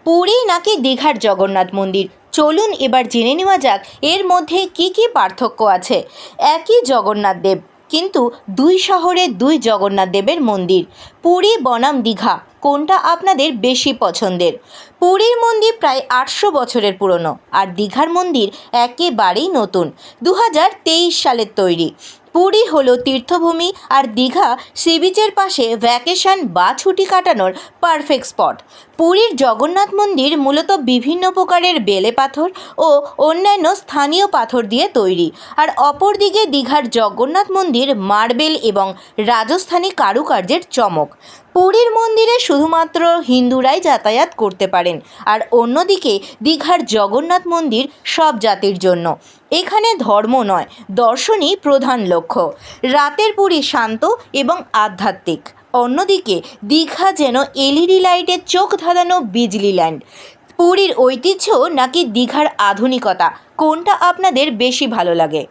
পুরী নাকি দীঘার জগন্নাথ মন্দির? চলুন এবার জেনে নেওয়া যাক এর মধ্যে কি কি পার্থক্য আছে। একই জগন্নাথ দেব, কিন্তু দুই শহরে দুই জগন্নাথ দেবের মন্দির। পুরী বনাম দীঘা, কোনটা আপনাদের বেশি পছন্দের? পুরীর মন্দির প্রায় 800 বছরের পুরনো, আর দীঘার মন্দির একেবারেই নতুন, 2023 সালের তৈরি। পুরী হলো তীর্থভূমি, আর দীঘা সি বিচের পাশে ভ্যাকেশন বা ছুটি কাটানোর পারফেক্ট স্পট। পুরীর জগন্নাথ মন্দির মূলত বিভিন্ন প্রকারের বেলে পাথর ও অন্যান্য স্থানীয় পাথর দিয়ে তৈরি, আর অপরদিকে দীঘার জগন্নাথ মন্দির মার্বেল এবং রাজস্থানী কারুকার্যের চমক। পুরীর মন্দিরে শুধুমাত্র হিন্দুরাই যাতায়াত করতে পারেন, আর অন্যদিকে দীঘার জগন্নাথ মন্দির সব জাতির জন্য। এখানে ধর্ম নয়, দর্শনই প্রধান লক্ষ্য। রাতের পুরী শান্ত এবং আধ্যাত্মিক, অন্যদিকে দীঘা যেন এলইডি লাইটের চোখ ধাঁধানো বিজলি ল্যান্ড। পুরীর ঐতিহ্য নাকি দীঘার আধুনিকতা, কোনটা আপনাদের বেশি ভালো লাগে?